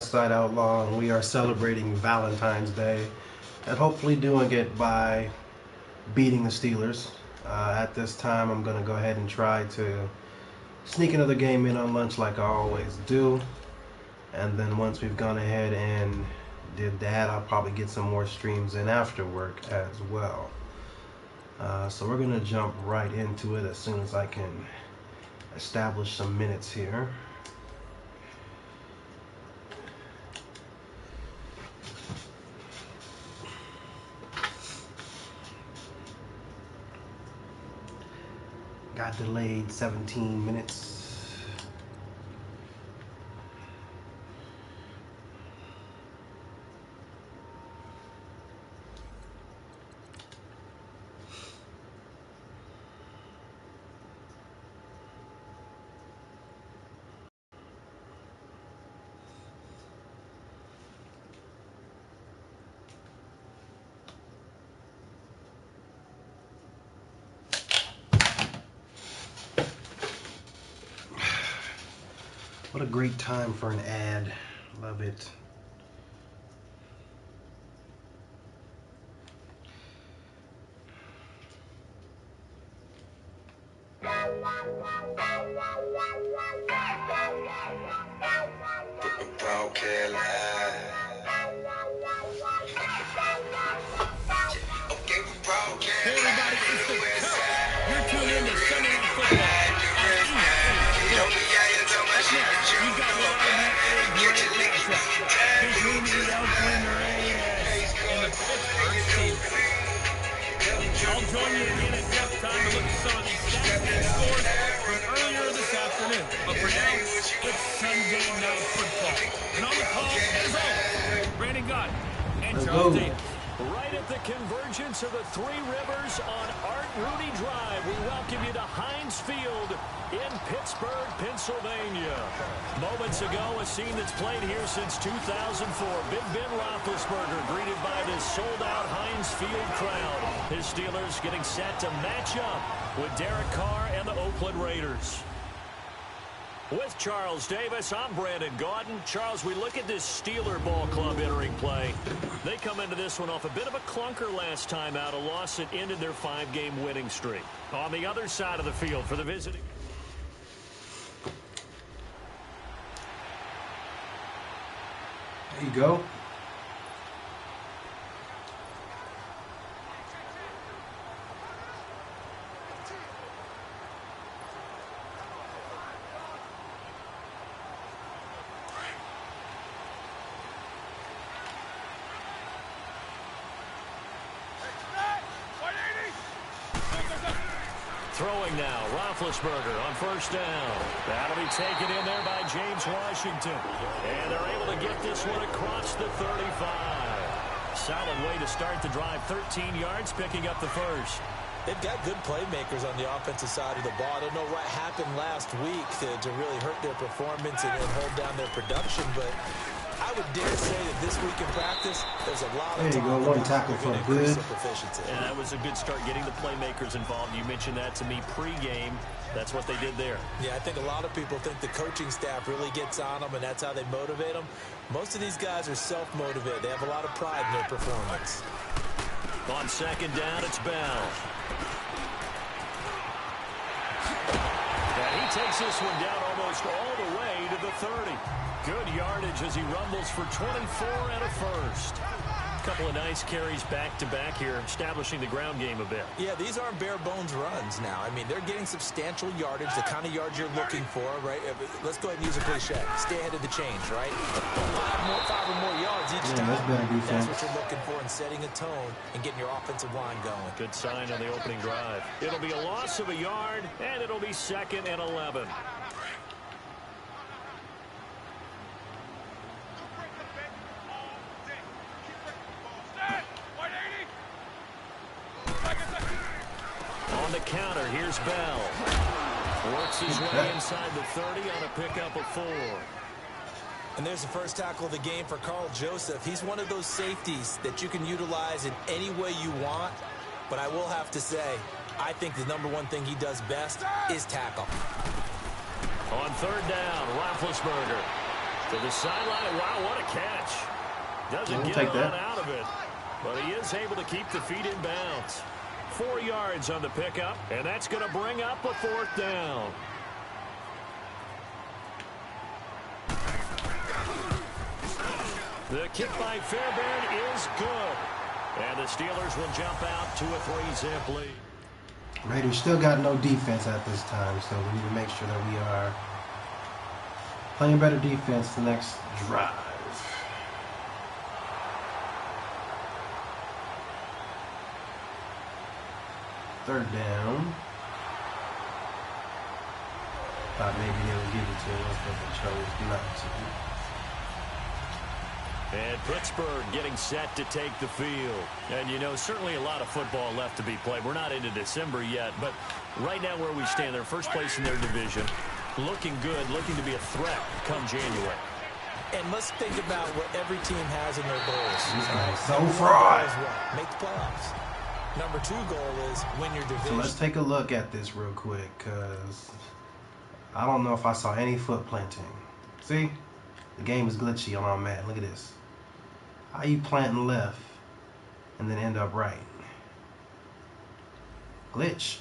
Westside Outlaw, and we are celebrating Valentine's Day, and hopefully doing it by beating the Steelers. At this time, I'm going to go ahead and try to sneak another game in on lunch like I always do, and then once we've gone ahead and did that, I'll probably get some more streams in after work as well. So we're going to jump right into it as soon as I can establish some minutes here. Got delayed 17 minutes. What a great time for an ad. Love it. I'll join you again at halftime to look at some of these stats and scores from earlier this afternoon. But for now, it's Sunday Night Football. And on the call, as always, Brandon Gott and Charles Davis. Right at the convergence of the Three Rivers on Art Rooney Drive, we welcome you to Heinz Field in Pittsburgh, Pennsylvania. Moments ago, a scene that's played here since 2004. Big Ben Roethlisberger greeted by this sold-out Heinz Field crowd. His Steelers getting set to match up with Derek Carr and the Oakland Raiders. With Charles Davis, I'm Brandon Gaudin. Charles, we look at this Steeler ball club entering play. They come into this one off a bit of a clunker last time out, a loss that ended their 5-game winning streak. On the other side of the field for the visiting. There you go. Throwing now, Roethlisberger on first down. That'll be taken in there by James Washington. And they're able to get this one across the 35. Solid way to start the drive, 13 yards, picking up the first. They've got good playmakers on the offensive side of the ball. I don't know what happened last week to really hurt their performance and hold down their production, but I would dare say that this week in practice, there's a lot of there you go, one tackle for good. And that was a good start getting the playmakers involved. You mentioned that to me pregame. That's what they did there. Yeah, I think a lot of people think the coaching staff really gets on them, and that's how they motivate them. Most of these guys are self-motivated. They have a lot of pride in their performance. On second down, it's Bell. And he takes this one down almost all the way to the 30. Good yardage as he rumbles for 24 and a first. A couple of nice carries back-to-back here, establishing the ground game a bit. Yeah, these aren't bare-bones runs now. I mean, they're getting substantial yardage, the kind of yards you're looking for, right? Let's go ahead and use a cliche. Stay ahead of the change, right? Five or more yards each time. That's what you're looking for in setting a tone and getting your offensive line going. Good sign on the opening drive. It'll be a loss of a yard, and it'll be 2nd and 11. On the counter, here's Bell. Works his way inside the 30 on a pickup of 4. And there's the first tackle of the game for Carl Joseph. He's one of those safeties that you can utilize in any way you want. But I will have to say, I think the #1 thing he does best is tackle. On third down, Roethlisberger to the sideline. Wow, what a Doesn't get take a lot that. out of it, but he is able to keep the feet in bounds. 4 yards on the pickup, and that's going to bring up a 4th down. The kick by Fairbairn is good. And the Steelers will jump out to a 3-zip lead. Raiders still got no defense at this time, so we need to make sure that we are playing better defense the next drive. Third down. Thought maybe they would give it to us, but they chose not to. And Pittsburgh getting set to take the field. And, you know, certainly a lot of football left to be played. We're not into December yet, but right now where we stand, they're first place in their division. Looking good, looking to be a threat come January. And let's think about what every team has in their goals. So fraud. Make the playoffs. Number 2 goal is win your division. So let's take a look at this real quick, because I don't know if I saw any foot planting. See? The game is glitchy on our mat. Look at this. How you planting left and then end up right? Glitch.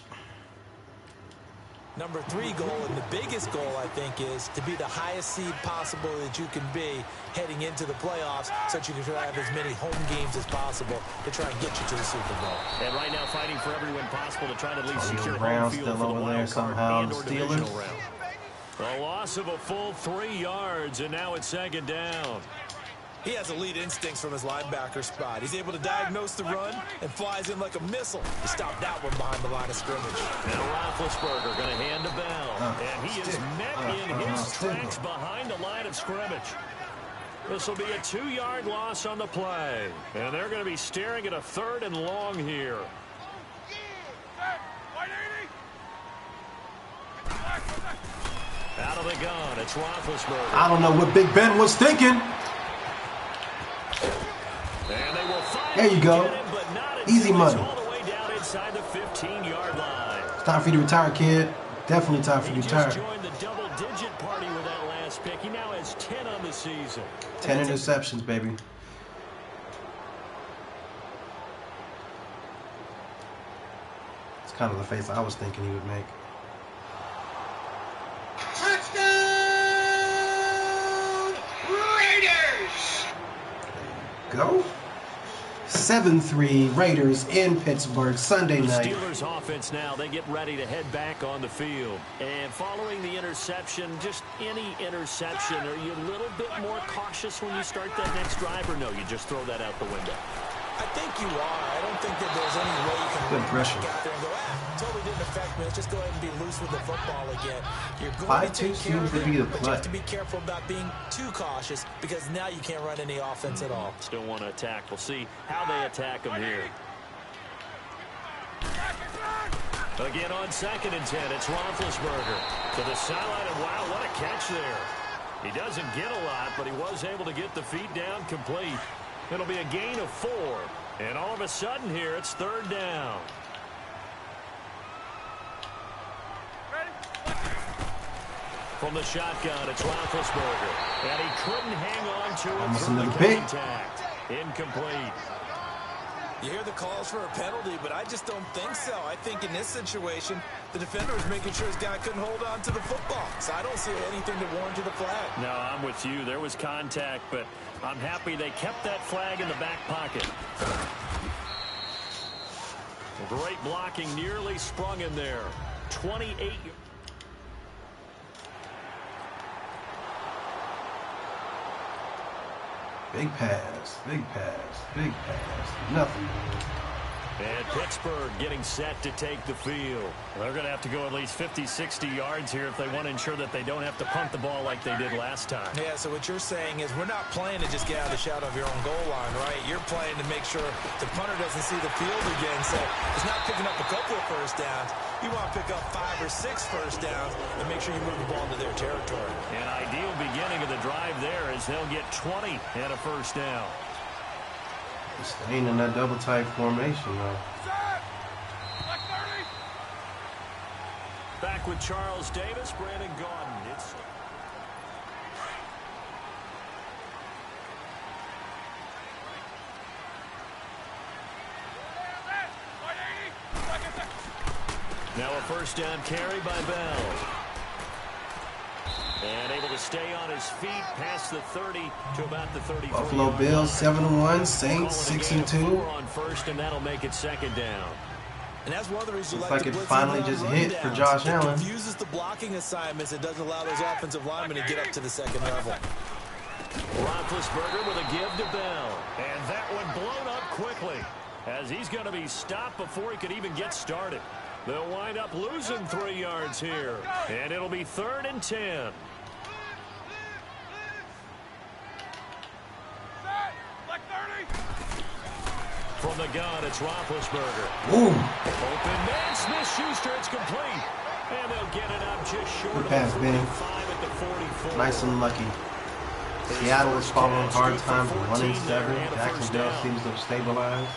Number 3 goal, and the biggest goal, I think, is to be the highest seed possible that you can be heading into the playoffs so that you can try to have as many home games as possible to try and get you to the Super Bowl. And right now fighting for every win possible to try to at least secure Brown home field still for the over there wild card somehow. and The or divisional Steelers. round. A loss of a full 3 yards, and now it's 2nd down. He has elite instincts from his linebacker spot. He's able to diagnose the run and flies in like a missile to stop that one behind the line of scrimmage. Now Roethlisberger going to hand the bell. And he is met in his tracks behind the line of scrimmage. This will be a 2-yard loss on the play. And they're going to be staring at a 3rd and long here. Out of the gun, it's Roethlisberger. I don't know what Big Ben was thinking. And they will There you go. get him, but not Easy until it's money. all the way down inside the 15-yard line. It's time for you to retire, kid. Definitely time for you He to retire. just joined the double-digit party with that last pick. He now has 10 on the season. 10 interceptions, baby. It's kind of the face I was thinking he would make. Touchdown, Raiders! Go. 7-3 Raiders in Pittsburgh Sunday The night. Steelers offense now, they get ready to head back on the field. And following the interception, just any interception, are you a little bit more cautious when you start that next drive, or no, you just throw that out the window? I think you are. I don't think that there's any way you can Good really pressure. back out there and go, totally didn't affect me. Let's just go ahead and be loose with the football again. You're going 5-2 to take care seems of to be it, the but you play. have to be careful about being too cautious because now you can't run any offense at all. Still want to attack. We'll see how they attack him here. Again on 2nd and 10, it's Roethlisberger to the sideline, and wow, what a catch there. He doesn't get a lot, but he was able to get the feet down complete. It'll be a gain of 4. And all of a sudden here, it's 3rd down. From the shotgun, it's Roethlisberger. And he couldn't hang on to it Almost through the another pick. contact. Incomplete. You hear the calls for a penalty, but I just don't think so. I think in this situation, the defender was making sure his guy couldn't hold on to the football. So I don't see anything to warrant to the flag. No, I'm with you. There was contact, but I'm happy they kept that flag in the back pocket. Great blocking, nearly sprung in there. 28. Big pass, big pass, big pass. Nothing. And Pittsburgh getting set to take the field. They're going to have to go at least 50, 60 yards here if they want to ensure that they don't have to punt the ball like they did last time. Yeah, so what you're saying is we're not playing to just get out of the shadow of your own goal line, right? You're playing to make sure the punter doesn't see the field again. So it's not picking up a couple of first downs. You want to pick up 5 or 6 first downs and make sure you move the ball into their territory. An ideal beginning of the drive there is they'll get 20 and a first down. Staying in that double tight formation, though. Back with Charles Davis, Brandon Gaudin. Now a first down carry by Bell. And able to stay on his feet past the 30 to about the 34. Buffalo Bills 7-1, Saints 6-2. On first, and that'll make it second down. And that's one of the reasons looks like it finally just hit for Josh Allen. It confuses the blocking assignments. It doesn't allow those offensive linemen to get up to the second level. Roethlisberger with a give to Bell. And that one blown up quickly, as he's going to be stopped before he could even get started. They'll wind up losing 3 yards here, and it'll be 3rd and 10. From the gun, it's Roethlisberger. Ooh. Open man, Smith-Schuster, it's complete. And they'll get it up just short Good of pass, the 45 at the 44. Nice and lucky. Seattle is following hard times with 1-7. Jacksonville seems to have stabilized.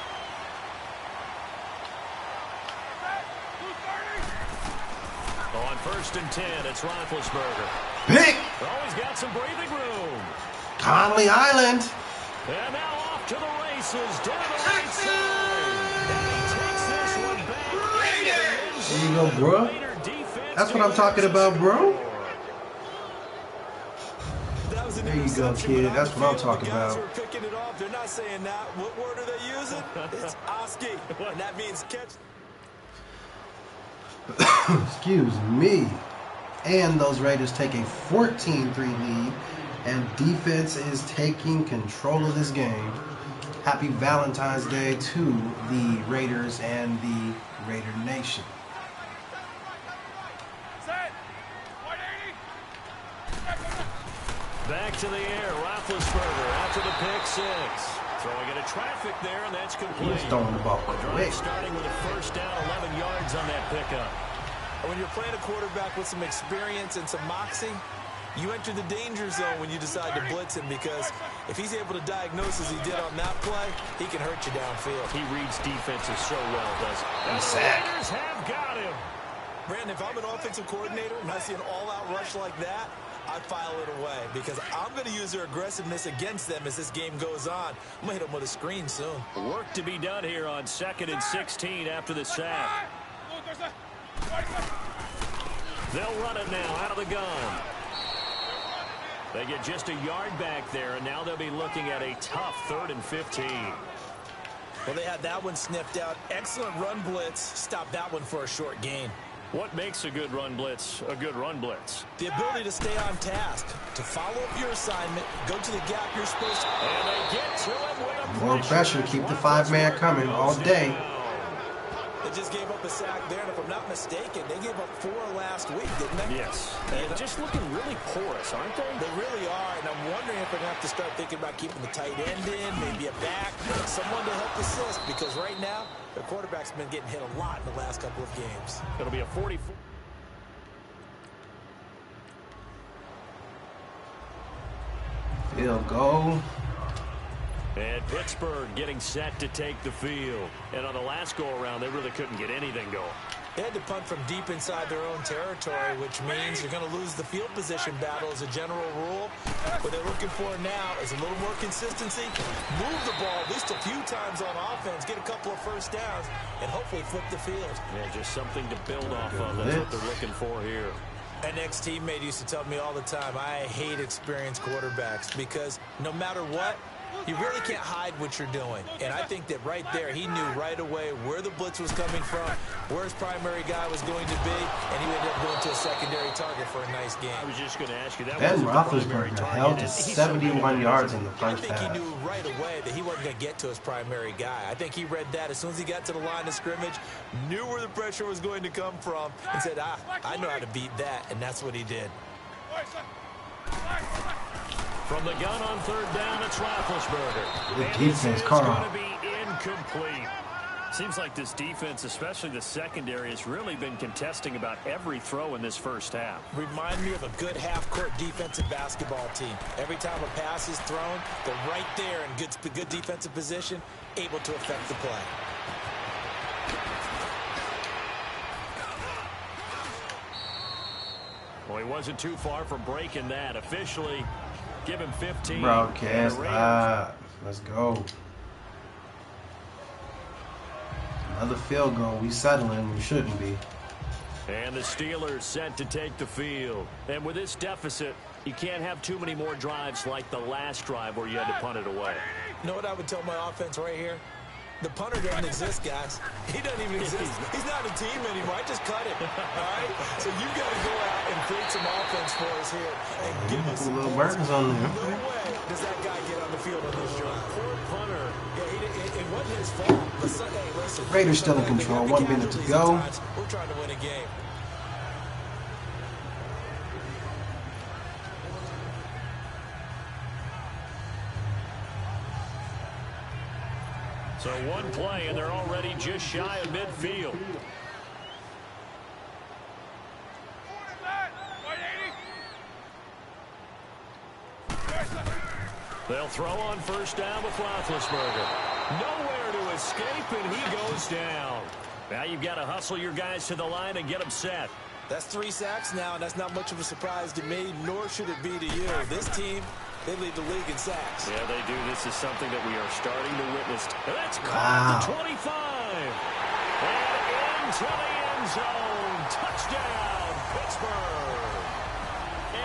On 1st and 10, it's Roethlisberger. Pick! Oh, he's got some breathing room. Conley Island. And now off to the races, down the right side. And he takes this one back. There you go, bro. That's what I'm talking about, bro. There you go, kid. That's what I'm talking about. Picking it off. They're not saying that. What word are they using? It's Oski. And that means catch. Excuse me. And those Raiders take a 14-3 lead. And defense is taking control of this game. Happy Valentine's Day to the Raiders and the Raider Nation. Back to the air, Roethlisberger after the pick six. Throwing into traffic there, and that's complete. He's throwing the ball quick. Starting with a first down, 11 yards on that pickup. When you're playing a quarterback with some experience and some moxie, you enter the danger zone when you decide to blitz him, because if he's able to diagnose as he did on that play, he can hurt you downfield. He reads defenses so well, does he? And sack. The Raiders have got him. Brandon, if I'm an offensive coordinator and I see an all-out rush like that, I file it away, because I'm going to use their aggressiveness against them as this game goes on. I'm going to hit them with a screen soon. Work to be done here on 2nd and 16 after the sack. They'll run it now out of the gun. They get just a yard back there, and now they'll be looking at a tough 3rd and 15. Well, they had that one sniffed out. Excellent run blitz. Stop that one for a short gain. What makes a good run blitz a good run blitz? The ability to stay on task, to follow up your assignment, go to the gap you're supposed to. And they get to him with a More pressure. Keep the 5-man coming all day. They just gave up a sack there, and if I'm not mistaken, they gave up 4 last week, didn't they? Yes. And just looking really porous, aren't they? They really are, and I'm wondering if they're going to have to start thinking about keeping the tight end in, maybe a back, someone to help assist, because right now, their quarterback's been getting hit a lot in the last couple of games. It'll be a 44. Field goal. And Pittsburgh getting set to take the field. And on the last go-around, they really couldn't get anything going. They had to punt from deep inside their own territory, which means you're going to lose the field position battle as a general rule. What they're looking for now is a little more consistency, move the ball at least a few times on offense, get a couple of first downs, and hopefully flip the field. Yeah, just something to build off of. That's what they're looking for here. An ex-teammate used to tell me all the time, I hate experienced quarterbacks, because no matter what, you really can't hide what you're doing. And I think that right there, he knew right away where the blitz was coming from, where his primary guy was going to be, and he ended up going to a secondary target for a nice game. I was just going to ask you that. Ben Roethlisberger held to 71 yards in the first half. I think he knew right away that he wasn't going to get to his primary guy. I think he read that as soon as he got to the line of scrimmage, knew where the pressure was going to come from, and said, I know how to beat that, and that's what he did. From the gun on 3rd down, it's Roethlisberger. The defense caught going on. to be incomplete. Seems like this defense, especially the secondary, has really been contesting about every throw in this first half. Remind me of a good half-court defensive basketball team. Every time a pass is thrown, they're right there in good defensive position, able to affect the play. Well, he wasn't too far from breaking that. Officially, give him 15. Broadcast. Let's go. Another field goal. We settling. We shouldn't be. And the Steelers set to take the field. And with this deficit, you can't have too many more drives like the last drive where you had to punt it away. You know what I would tell my offense right here? The punter doesn't exist, guys. He doesn't even exist. He's not a team anymore. I just cut him. All right? So you've got to go out and create some offense for us here and give us some little burgers on there. No way does that guy get on the field on this drive. Poor punter. Yeah, it wasn't his fault. But hey, listen, Raiders still in control. 1 minute to go. We're trying to win a game. So one play, and they're already just shy of midfield. They'll throw on first down with Roethlisberger. Nowhere to escape, and he goes down. Now you've got to hustle your guys to the line and get them set. That's 3 sacks now, and that's not much of a surprise to me, nor should it be to you. This team, they lead the league in sacks. Yeah, they do. This is something that we are starting to witness. That's caught the 25. And into the end zone. Touchdown, Pittsburgh.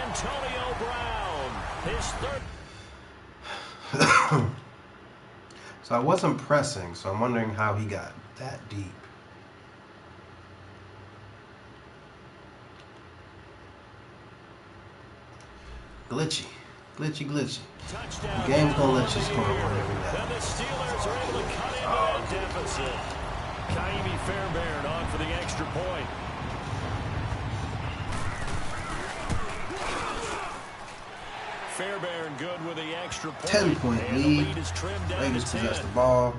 Antonio Brown, his third. So I wasn't pressing, so I'm wondering how he got that deep. Glitchy. Glitchy. Touchdown. The game's gonna let you score one every And now. the Steelers are able to cut into that deficit. Kaimi Fairbairn on for the extra point. Fairbairn good with the extra point. 10-point And the lead. lead is trimmed down Raiders to 10. possess the ball.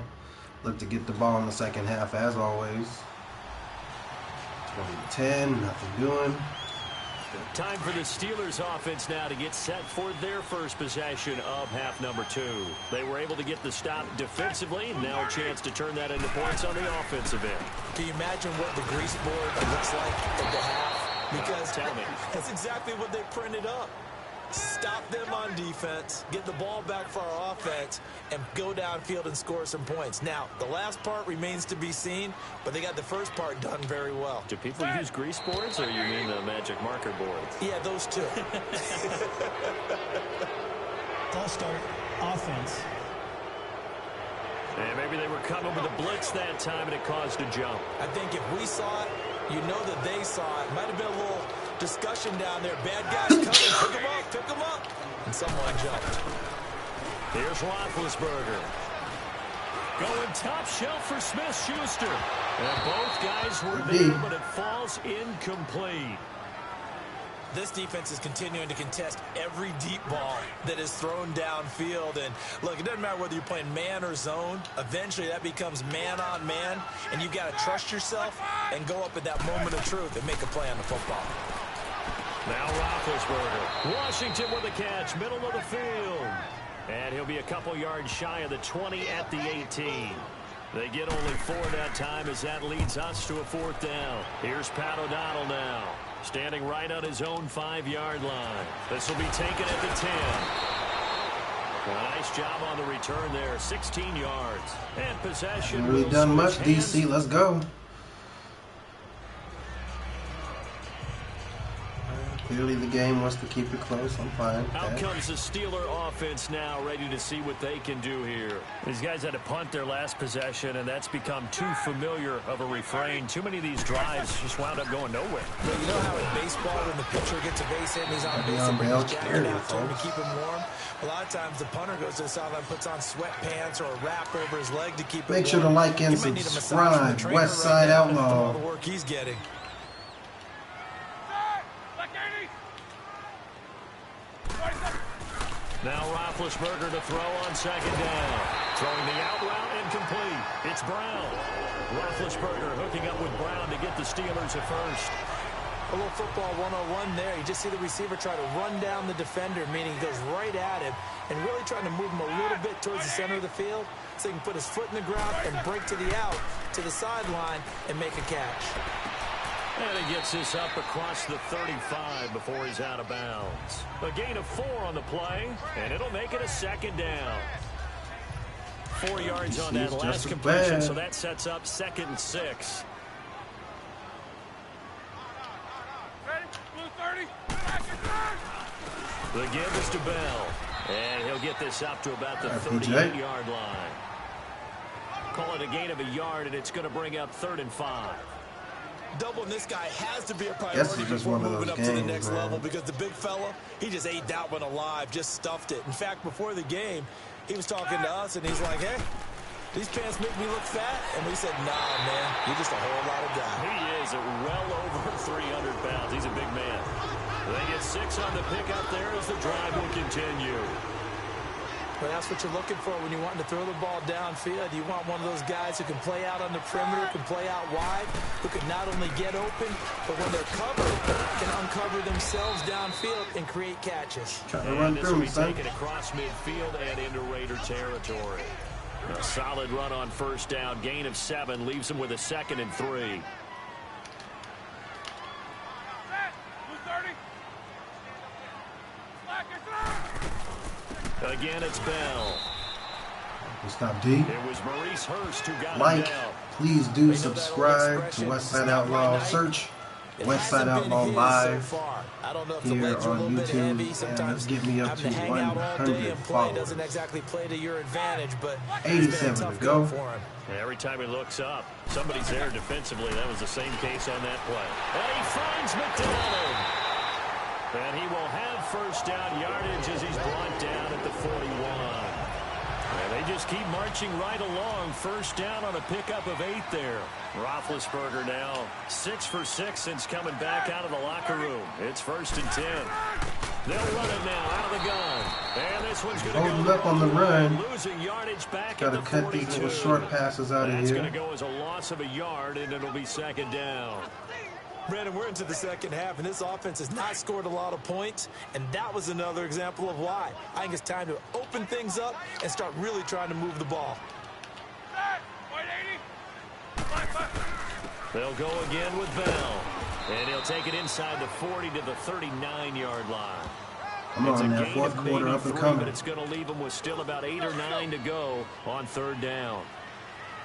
Look to get the ball in the second half as always. 20-10, nothing doing. Time for the Steelers offense now to get set for their first possession of half number 2. They were able to get the stop defensively. Now a chance to turn that into points on the offensive end. Can you imagine what the grease board looks like at the half? Because Tell me. that's exactly what they printed up. Stop them on defense, get the ball back for our offense, and go downfield and score some points. Now, the last part remains to be seen, but they got the first part done very well. Do people use grease boards, or you mean the magic marker boards? Yeah, those two. They'll start offense. And maybe they were coming with a blitz that time, and it caused a jump. I think if we saw it, you know that they saw it. Might have been a little discussion down there. Bad guys coming. Pick them up. And someone jumped. Here's Roethlisberger. Going top shelf for Smith-Schuster. And both guys were there, but it falls incomplete. This defense is continuing to contest every deep ball that is thrown downfield. And look, it doesn't matter whether you're playing man or zone. Eventually, that becomes man on man. And you've got to trust yourself and go up at that moment of truth and make a play on the football. Now Roethlisberger. Washington with a catch, middle of the field. And he'll be a couple yards shy of the 20 at the 18. They get only 4 that time as that leads us to a 4th down. Here's Pat O'Donnell now, standing right on his own 5-yard line. This will be taken at the 10. Nice job on the return there, 16 yards. And possession. Haven't really done much, DC. Let's go. Clearly the game wants to keep it close. I'm fine. Out comes the Steeler offense now, ready to see what they can do here. These guys had to punt their last possession, and that's become too familiar of a refrain. Too many of these drives just wound up going nowhere. Well, you know how in baseball, when the pitcher gets a base hit and he's on base, and brings his jacket out to him to keep him warm? A lot of times the punter goes to the sideline, puts on sweatpants or a wrap over his leg to keep him warm. Make sure to like and subscribe. Westside Outlaw. All the work he's getting. Now Roethlisberger to throw on 2nd down. Throwing the out route incomplete. It's Brown. Roethlisberger hooking up with Brown to get the Steelers a first. A little football 101 there. You just see the receiver try to run down the defender, meaning he goes right at him and really trying to move him a little bit towards the center of the field so he can put his foot in the ground and break to the out, to the sideline, and make a catch. And he gets this up across the 35 before he's out of bounds. A gain of 4 on the play, and it'll make it a 2nd down. 4 yards on that last completion, so that sets up 2nd and 6. The give is to Bell. And he'll get this up to about the 38-yard line. Call it a gain of a yard, and it's going to bring up 3rd and 5. Doubling this guy has to be a priority before moving up to the next level, because the big fella, he just ate that one alive, just stuffed it. In fact, before the game, he was talking to us, and he's like, hey, these pants make me look fat. And we said, nah, man, you're just a whole lot of guy. He is well over 300 pounds. He's a big man. They get 6 on the pickup there as the drive will continue. Well, that's what you're looking for when you're wanting to throw the ball downfield. You want one of those guys who can play out on the perimeter, can play out wide, who can not only get open, but when they're covered, can uncover themselves downfield and create catches. Trying to run this through, will be taken across midfield and into Raider territory. A solid run on 1st down. Gain of 7 leaves them with a 2nd and 3. Again, it's Bell. Stop D. It was Maurice Hurst who got Like, him down. please do subscribe to Westside Outlaw. Search Westside Outlaw Live here on YouTube, and let's get me up to 100 followers. Doesn't exactly play to your advantage, but 87 to go. Every time he looks up, somebody's there defensively. That was the same case on that play. And he finds McDonald. And he will have 1st down yardage as he's brought down at the 41. And they just keep marching right along. 1st down on a pickup of 8 there. Roethlisberger now 6 for 6 since coming back out of the locker room. It's 1st and 10. They'll run it now out of the gun. And this one's going to go holding up on the run. Losing yardage back Got to at the cut 42. these little short passes out of That's here. going to go as a loss of a yard, and it'll be 2nd down. Brandon, we're into the 2nd half, and this offense has not scored a lot of points, and that was another example of why. I think it's time to open things up and start really trying to move the ball. They'll go again with Bell, and he'll take it inside the 40 to the 39-yard line. Come on now, 4th quarter up and coming. But it's going to leave them with still about 8 or 9 to go on 3rd down.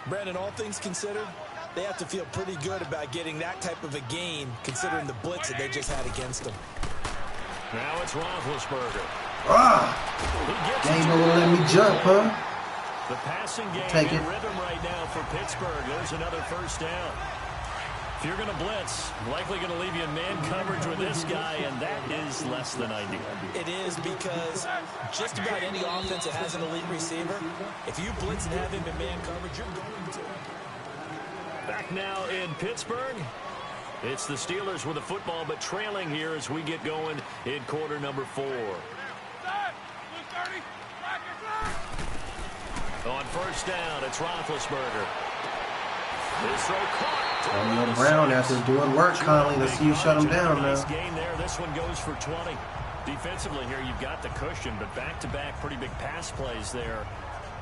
Brandon, all things considered, they have to feel pretty good about getting that type of a gain, considering the blitz that they just had against them. Now it's Roethlisberger. They ain't gonna let me jump, huh? The passing game Take in it. rhythm right now for Pittsburgh. There's another 1st down. If you're going to blitz, likely going to leave you in man coverage with this guy, and that is less than ideal. It is, because just about any offense that has an elite receiver, if you blitz and have him in man coverage, you're going to. Back now in Pittsburgh. It's the Steelers with the football, but trailing here as we get going in quarter number 4. On 1st down, it's Roethlisberger. This throw caught. Antonio Brown after doing work, Conley. Let's see you shut him down now. Nice gain there. This one goes for 20. Defensively here, you've got the cushion, but back-to-back pretty big pass plays there.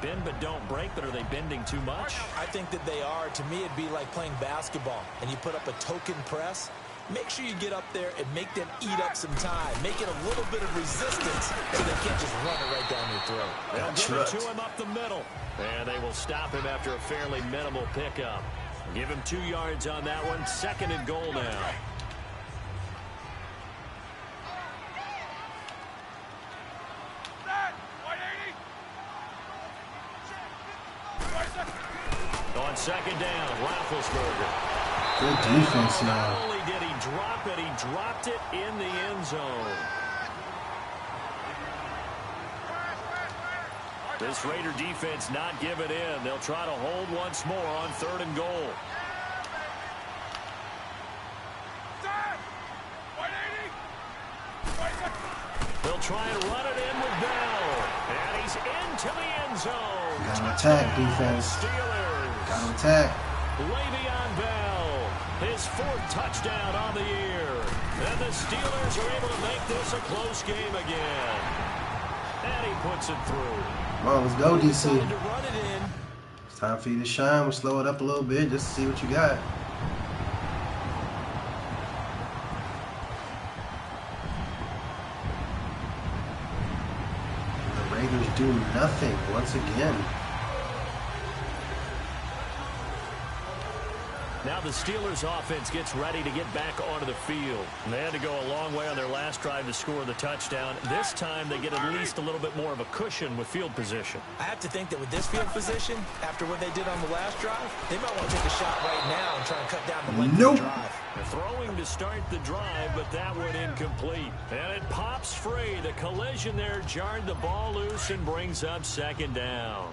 Bend but don't break, but are they bending too much? I think that they are. To me, it'd be like playing basketball, and you put up a token press. Make sure you get up there and make them eat up some time. Make it a little bit of resistance so they can't just run it right down your throat. They'll give it to him up the middle. And they will stop him after a fairly minimal pickup. Give him 2 yards on that one. 2nd and goal now. On 2nd down, Roethlisberger. Good defense now. Not only did he drop it, he dropped it in the end zone. This Raider defense not giving in. They'll try to hold once more on 3rd and goal. They'll try and run it in with Bell. And he's into the end zone. Got to attack, defense. Steelers. Got to attack. Le'Veon Bell, his 4th touchdown on the year. And the Steelers are able to make this a close game again. And he puts it through. Come on, let's go, DC. To run it in. It's time for you to shine. We'll slow it up a little bit just to see what you got. The Raiders do nothing once again. Now the Steelers offense gets ready to get back onto the field. And they had to go a long way on their last drive to score the touchdown. This time they get at least a little bit more of a cushion with field position. I have to think that with this field position, after what they did on the last drive, they might want to take a shot right now and try and cut down the length of the drive. Throwing to start the drive, but that one incomplete. And it pops free. The collision there jarred the ball loose and brings up second down.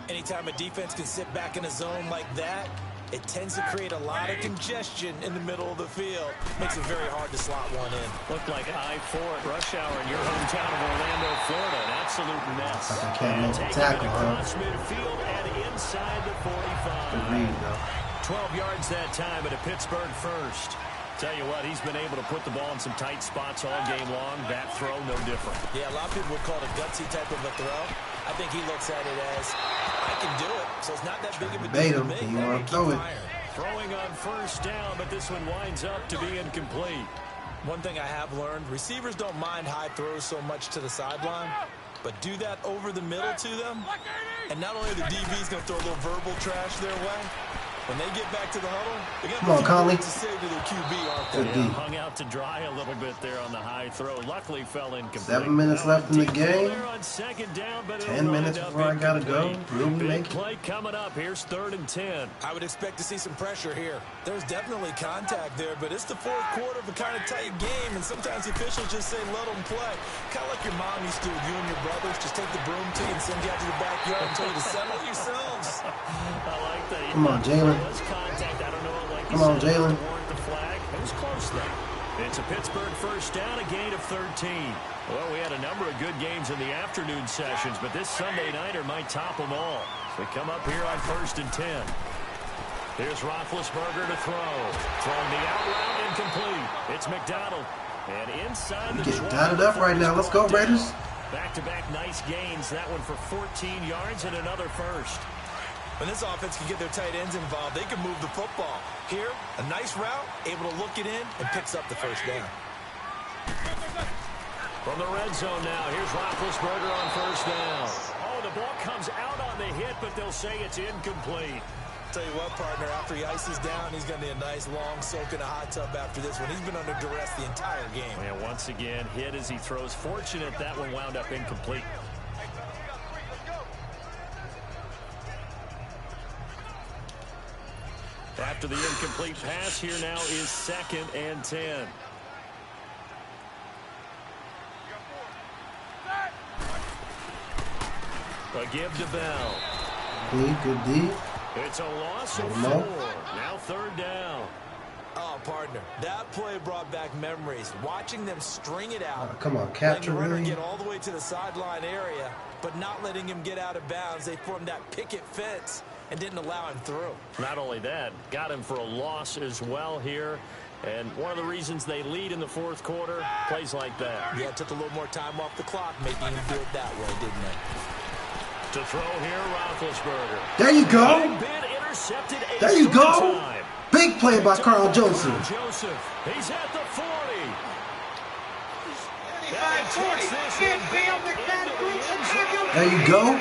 Anytime a defense can sit back in a zone like that, it tends to create a lot of congestion in the middle of the field. Makes it very hard to slot one in. Looked like I-4 at rush hour in your hometown of Orlando, Florida. An absolute mess. I can't make a tackle, across midfield and inside the 45. 12 yards that time at a Pittsburgh first. Tell you what, he's been able to put the ball in some tight spots all game long. That throw, no different. Yeah, a lot of people would call it a gutsy type of a throw. I think he looks at it as, I can do it, so it's not that big of a deal to me. You want to throw it. Throwing on first down, but this one winds up to be incomplete. One thing I have learned, receivers don't mind high throws so much to the sideline, but do that over the middle to them, and not only are the DBs going to throw a little verbal trash their way, when they get back to the huddle, they're going to have to say to their QB, aren't they? Yeah, hung out to dry a little bit there on the high throw. Luckily fell incomplete. 7 minutes left in the game. On second down, but 10 minutes before I gotta go. Really make it. Play coming up. Here's 3rd and 10. I would expect to see some pressure here. There's definitely contact there, but it's the fourth quarter of a kind of tight game, and sometimes the officials just say let them play. Kind of like your mom used to with you and your brothers. Just take the broom to you and send you out to the backyard and tell you to settle yourselves. I like that. Come on, Jalen. Contact. I don't know, like come on, Jalen. The flag. It was close though. It's a Pittsburgh first down, a gain of 13. Well, we had a number of good games in the afternoon sessions, but this Sunday nighter might top them all. So we come up here on 1st and 10. Here's Roethlisberger to throw. Throwing the out route, incomplete. It's McDonald. And inside the getting dotted up right now. Let's go, Raiders. Back-to-back nice gains. That one for 14 yards and another first. When this offense can get their tight ends involved, they can move the football. Here, a nice route, able to look it in, and picks up the first down. From the red zone now, here's Roethlisberger on first down. Oh, the ball comes out on the hit, but they'll say it's incomplete. Tell you what, partner, after he ices down, he's going to need a nice long soak in a hot tub after this one. He's been under duress the entire game. And once again, hit as he throws. Fortunate that one wound up incomplete. After the incomplete pass, here now is 2nd and 10. A give to Bell. Good D. It's a loss of 4. Now 3rd down. Oh, partner, that play brought back memories. Watching them string it out. Come on, capture the runner really. Get all the way to the sideline area, but not letting him get out of bounds. They formed that picket fence and didn't allow him through. Not only that, got him for a loss as well here. And one of the reasons they lead in the 4th quarter, plays like that. Yeah, it took a little more time off the clock, making him do it that way, didn't it? To throw here, Roethlisberger. There you go. There you go. Big play by Carl Joseph. He's at the 40. There you go.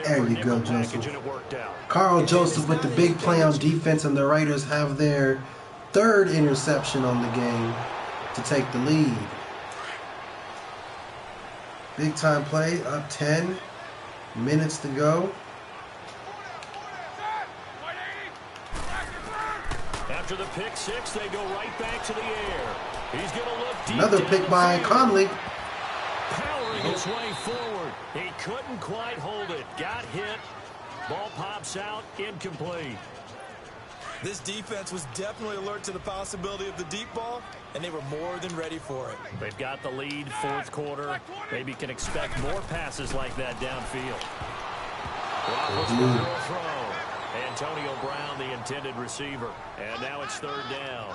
There you go, Joseph. Carl Joseph with the big play on defense, and the Raiders have their 3rd interception on the game to take the lead. Big time play, up 10 minutes to go. After the pick 6, they go right back to the air. He's going to look deep. Another pick by Conley. Powering his way forward. He couldn't quite hold it. Got hit. Ball pops out. Incomplete. This defense was definitely alert to the possibility of the deep ball, and they were more than ready for it. They've got the lead, 4th quarter. Maybe can expect more passes like that downfield. Roethlisberger will throw. Antonio Brown, the intended receiver. And now it's 3rd down.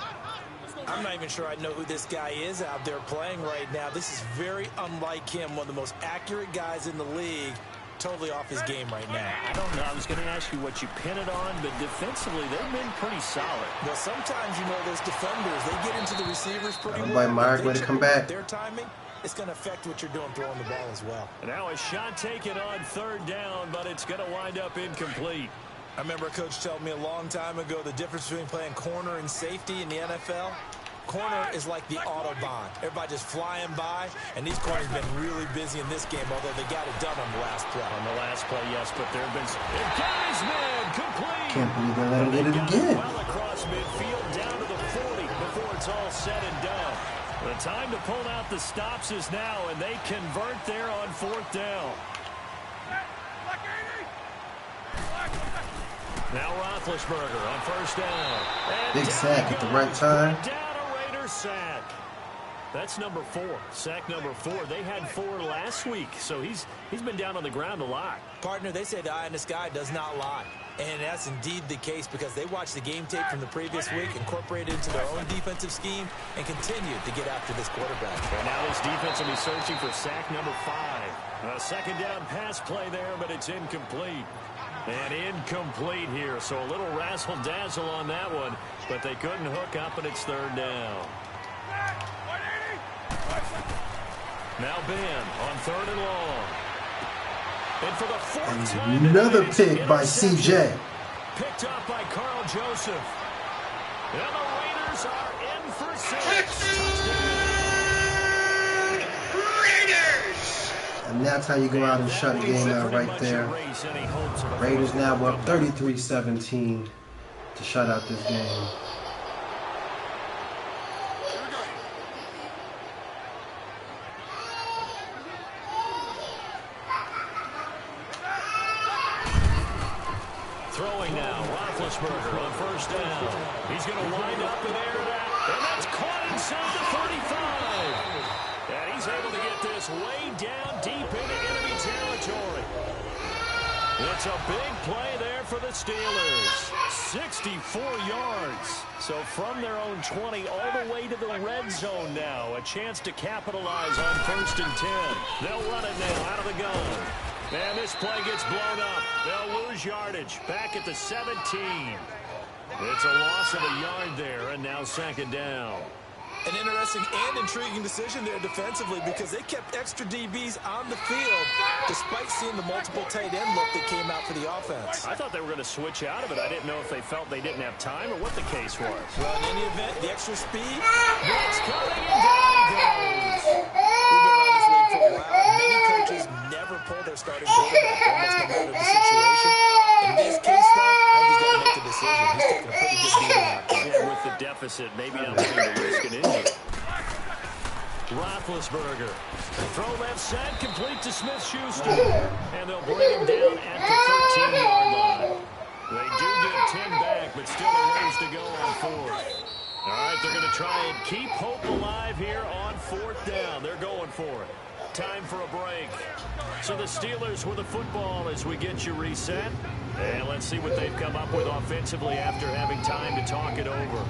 I'm not even sure I know who this guy is out there playing right now. This is very unlike him, one of the most accurate guys in the league. Totally off his game right now. I don't know. I was going to ask you what you pin it on, but defensively, they've been pretty solid. Well, sometimes, you know, those defenders, they get into the receivers pretty well. Everybody, Mark, way to come back. Their timing, it's going to affect what you're doing throwing the ball as well. And now a shot taken on 3rd down, but it's going to wind up incomplete. I remember a coach told me a long time ago the difference between playing corner and safety in the NFL. Corner is like the Autobahn. Everybody just flying by, and these corners have been really busy in this game, although they got it done on the last play. On the last play, yes, but there have been... It carries man, complete! Can't believe they let him get it again. Well across midfield, down to the 40 before it's all said and done. The time to pull out the stops is now, and they convert there on 4th down. Now Roethlisberger on 1st down. And big sack at the right time. Down a Raiders sack. That's number 4. Sack number 4. They had 4 last week, so he's been down on the ground a lot. Partner, they say the eye in the sky does not lie. And that's indeed the case because they watched the game tape from the previous week, incorporated it into their own defensive scheme, and continued to get after this quarterback. And now this defense will be searching for sack number 5. A 2nd down pass play there, but it's incomplete. And incomplete here, so a little razzle-dazzle on that one, but they couldn't hook up, and it's 3rd down. Now Ben on 3rd and long. And for the 4th time, another pick by CJ. Picked up by Carl Joseph. And the Raiders are in for 6. Raiders! And that's how you go out and shut a game out right there. Raiders now up 33-17 to shut out this game. Throwing now, Roethlisberger on 1st down. He's going to wind up and air that, and that's caught inside the 35. And he's able to get this way down deep into enemy territory. It's a big play there for the Steelers. 64 yards. So from their own 20 all the way to the red zone now. A chance to capitalize on 1st and 10. They'll run it now out of the gun. And this play gets blown up. They'll lose yardage. Back at the 17. It's a loss of a yard there, and now 2nd down. An interesting and intriguing decision there defensively because they kept extra DBs on the field despite seeing the multiple tight end look that came out for the offense. I thought they were going to switch out of it. I didn't know if they felt they didn't have time or what the case was. Well, in any event, the extra speed. Blitz coming, and down he goes. We've been around this league for a while. Many coaches never pull their starting quarterback, almost no matter the situation. In this case, though, I think he's got to make the decision. He's taking a pretty good beating out there. Yeah, with the deficit, maybe not looking to risk an injury. Roethlisberger. Throw left side, complete to Smith-Schuster. And they'll bring him down at the 13-yard line. They do get 10 back, but still a ways to go on 4th. All right, they're going to try and keep hope alive here on 4th down. They're going for it. Time for a break. So the Steelers with the football as we get you reset. And let's see what they've come up with offensively after having time to talk it over.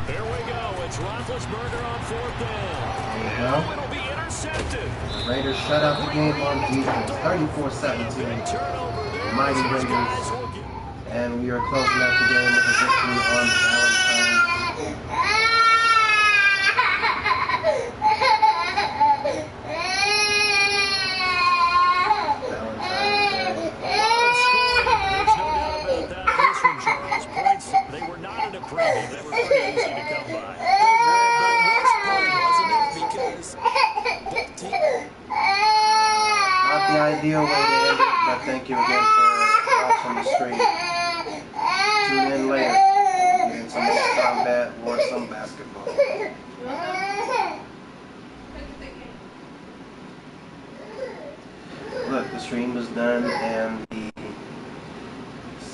Here we go. It's Roethlisberger on 4th down. There It'll be intercepted. Raiders shut out the game on defense, 34-17. Mighty Raiders. And we are closing out the game with a victory on Valentines. They were not in a preview. They were pretty easy to come by. Not the ideal way to end it, but thank you again for watching the stream. Tune in later. Get some more combat or some basketball. Look, the stream was done and the